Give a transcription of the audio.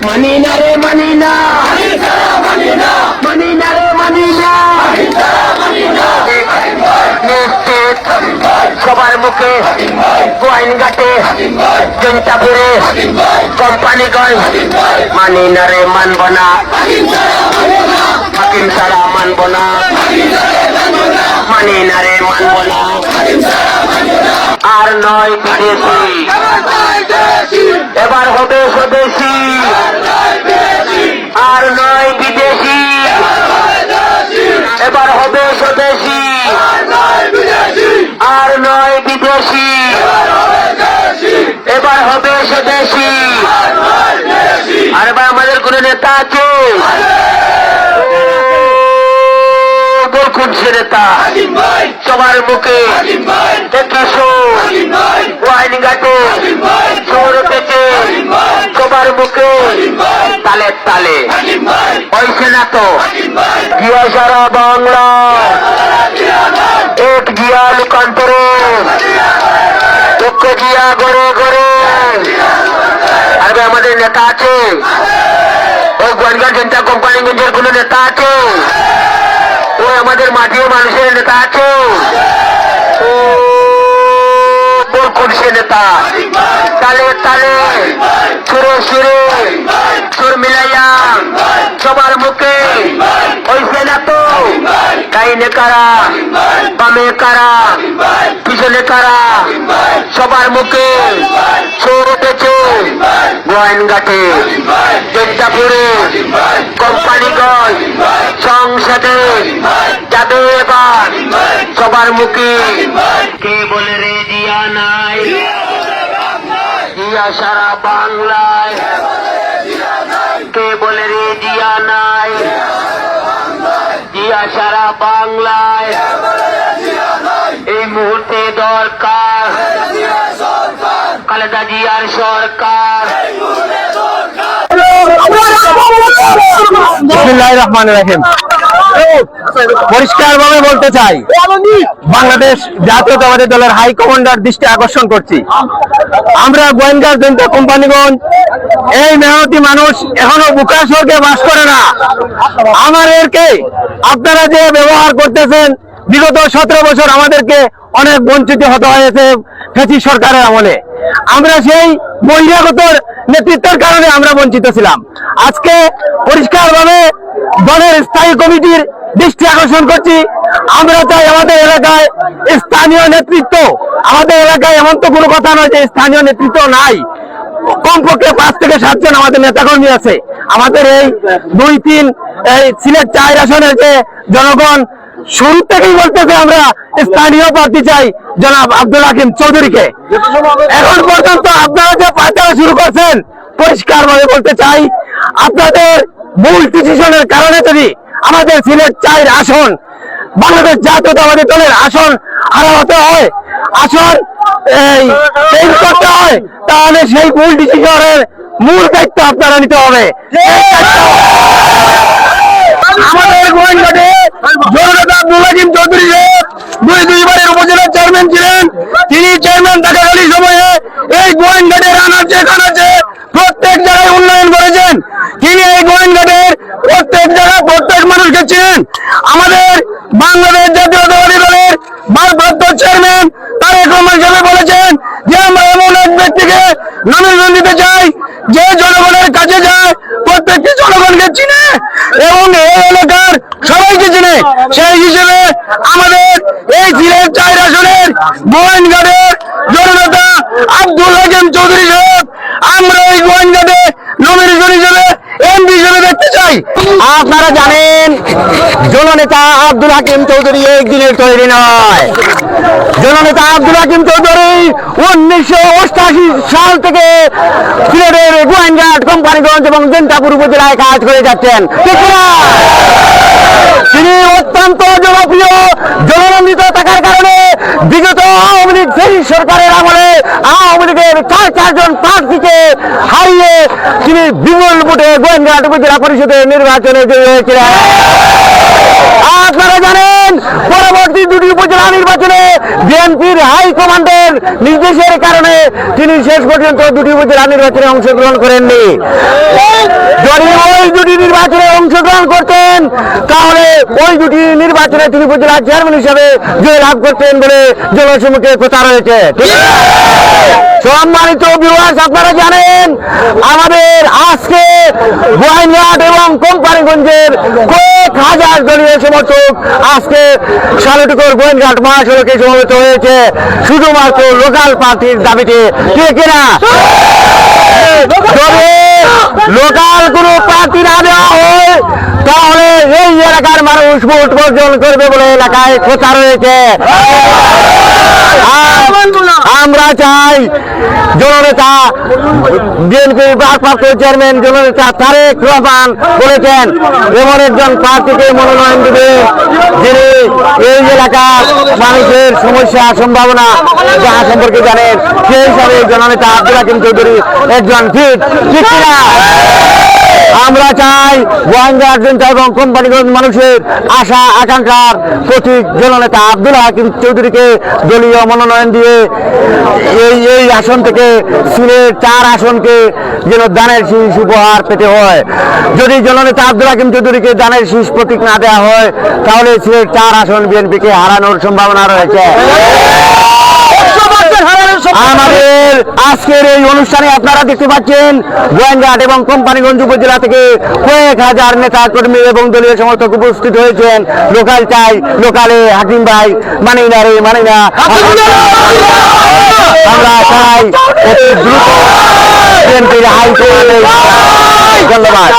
মানি না রে মানি না, মানি না রে মানি না, নিশ্চিত সবার মুখে গোয়াইনঘাটে জনতাপুরে কোম্পানিগঞ্জ মানি না রে মানব না, হাকিম ছাড়া মানব না, মানি না রে মানব না, আর নয় বিদেশি এবার হবে স্বদেশি, আর নয় বিদেশি এবার হবে স্বদেশি, আর নয় বিদেশি এবার হবে স্বদেশি। আর এবার আমাদের কোন নেতা আছে খুঁজছে নেতা সবার মুখে গোয়াইনঘাটে চোর উঠেছে সবার মুখে তালে তালে হয়েছে না তো গিয়া সারা বাংলা এক গিয়া লুকান্তরে পক্ষে গিয়া গড়ে গড়ে। আর আমাদের নেতা আছে ওই গোয়াইনঘাট জনতা কোম্পানিগঞ্জের কোন নেতা আছে? ওই আমাদের মাটির মানুষের নেতা আছে? করছে নেতা তালে তালে সুরে সুরে সুর মিলাইয়া সবার মুখে হইছে না তো ডাইনে কারা বামে কারা পিছনে কারা সবার মুখে সুর উঠেছে গোয়াইনঘাটে জনতাপুরে কোম্পানিগঞ্জ সংসদে যাবে এবার সবার মুখে। কে বলে রে জিয়া নাই, জিয়া সারা বাংলায়, কে বলে রে জিয়া নাই, জিয়া সারা বাংলায় এই মুহূর্তে দরকার খালেদা জিয়ার সরকার। বিসমিল্লাহির রহমানির রহিম। পরিষ্কার ভাবে বলতে চাই, বাংলাদেশ জাতীয়তাবাদী দলের হাইকমান্ডার দৃষ্টি আকর্ষণ করছি, আমরা গোয়েন্দা জনতা কোম্পানিগঞ্জ এই মেহনতি মানুষ এখনো বুকা স্বর্গে বাস করে না। আমাদেরকে আপনারা যে ব্যবহার করতেছেন, বিগত 17 বছর আমাদেরকে অনেক বঞ্চিত হতে হয়েছে ফ্যাসিস্ট সরকারের আমলে। আমরা সেই বহিরাগত নেতৃত্বের কারণে আমরা বঞ্চিত ছিলাম। আজকে পরিষ্কারভাবে দলের স্থায়ী কমিটির দৃষ্টি আকর্ষণ করছি, আমরা চাই আমাদের এলাকায় স্থানীয় নেতৃত্ব, আমাদের এলাকায় এমন তো কোনো কথা নয় যে স্থানীয় নেতৃত্ব নাই, কমপক্ষে 5 থেকে 7 জন আমাদের নেতাকর্মী আছে। আমাদের এই 2-3 সিলেট 4 আসনের যে জনগণ শুরু থেকেই বলতেছে আমরা স্থানীয় প্রার্থী চাই জনাব আব্দুল হাকিম চৌধুরীকে। এখন পর্যন্ত আপনারা যে পায়তারা শুরু করছেন, পরিষ্কার ভাবে বলতে চাই আপনাদের ভুল ডিসিশনের কারণে যদি আমাদের সিলেট 4 আসন বাংলাদেশ জাতীয়তাবাদী দলের আসন হারাতে হয়, আসন চেঞ্জ করতে হয়, তাহলে সেই ভুল ডিসিশনের মূল দায়িত্ব আপনারা নিতে হবে। আমাদের গোয়েন্দাটে জননেতা আব্দুল হাকিম চৌধুরী দুইবারের উপজেলা চেয়ারম্যান ছিলেন। তিনি চেয়ারম্যান থাকাকালীন সময়ে এই গোয়েন্দাটের আনাচে কানাচে প্রত্যেক জায়গায় উন্নয়ন করেছেন। তিনি এই গোয়েন্দাটের প্রত্যেক জায়গায় প্রত্যেক মানুষকে চিনেন। আমাদের বাংলাদেশ জাতীয়তাবাদী দলের ভারপ্রাপ্ত চেয়ারম্যান তারেক রহমান সাহেব বলেছেন যে আমরা এমন এক ব্যক্তিকে নমিনেশন দিতে চাই যে জনগণের কাছে যায়, প্রত্যেকটি জনগণকে চিনে এবং এই এলাকার সবাইকে চিনে। সেই হিসেবে আমাদের এই সিলেট 4 আসনের গোয়েন্দাটের জননেতা আব্দুল হাকিম চৌধুরী সাহেব আমরা এই গোয়েন্দাটে নমিনেশন হিসেবে এমপি হিসেবে দেখতে চাই। আপনারা জানেন জননেতা আব্দুল হাকিম চৌধুরী একদিনের তৈরি নয়। জননেতা আব্দুল হাকিম চৌধুরী 1988 সাল থেকে সিলেটের গোয়াইনঘাট কোম্পানিগঞ্জ এবং জনতাপুর উপজেলায় কাজ করে যাচ্ছেন। তিনি অত্যন্ত জনপ্রিয়, জননন্দিত থাকার কারণে বিগত আওয়ামী লীগ সরকারের আমলে আওয়ামী লীগের 4 জন প্রার্থীকে হারিয়ে তিনি বিপুল ভোটে গোয়াইনঘাট উপজেলা পরিষদের নির্বাচনে জয়ী হয়েছিলেন। আপনারা জানেন পরবর্তী 2টি উপজেলা নির্বাচনে বিএনপির হাইকমান্ডের নির্দেশের কারণে তিনি শেষ পর্যন্ত 2টি উপজেলা নির্বাচনে অংশগ্রহণ করেননি। অংশগ্রহণ করতেন তাহলে ওই দুটি নির্বাচনে তিনি উপজেলা চেয়ারম্যান হিসাবে জয় লাভ করতেন বলে জনসমুখে কথা রয়েছে। ঠিক আছে? সম্মানিত ভিউয়ার্স, আপনারা জানেন আমাদের আজকে গোয়াইনঘাট এবং কোম্পানিগঞ্জের কয়েক হাজার দলীয় সমর্থক আজকে শালুটিকর গোয়াইনঘাট মহাসড়কে সমবেত হয়েছে শুধুমাত্র লোকাল পার্টির দাবিতে। ঠিক কিনা? তবে লোকাল কোনো প্রার্থী না দেওয়া হয় তাহলে এই এলাকার মানুষ ভোট বর্জন করবে বলে এলাকায় কথা রয়েছে। আমরা চাই জননেতা বিএনপির ভারপ্রাপ্ত চেয়ারম্যান জননেতা তারেক রহমান বলেছেন এমন একজন প্রার্থীকে মনোনয়ন দেবে যিনি এই এলাকার মানুষের সমস্যা সম্ভাবনা যাহা সম্পর্কে জানেন। সেই হিসাবে জননেতা আব্দুল হাকিম চৌধুরী একজন ফিট। ঠিক কিনা? আমরা চাই গোয়াইনঘাট জনতা এবং কোম্পানিগঞ্জ মানুষের আশা আকাঙ্ক্ষার প্রতীক জননেতা আব্দুল হাকিম চৌধুরীকে দলীয় মনোনয়ন দিয়ে এই আসন থেকে সিলেট 4 আসনকে যেন দানের শীষ উপহার পেতে হয়। যদি জননেতা আব্দুল হাকিম চৌধুরীকে দানের শীষ প্রতীক না দেওয়া হয় তাহলে সিলেট 4 আসন বিএনপিকে হারানোর সম্ভাবনা রয়েছে। আমাদের আজকের এই অনুষ্ঠানে আপনারা দেখতে পাচ্ছেন গোয়াইনঘাট এবং কোম্পানিগঞ্জ উপজেলা থেকে কয়েক হাজার নেতা কর্মী এবং দলীয় সমর্থক উপস্থিত হয়েছেন। লোকাল চাই, লোকালে হাকিম ভাই মানি না রে মানি না। আমরা চাই অতি দ্রুত বিএনপির হাইকমান্ডে। ধন্যবাদ।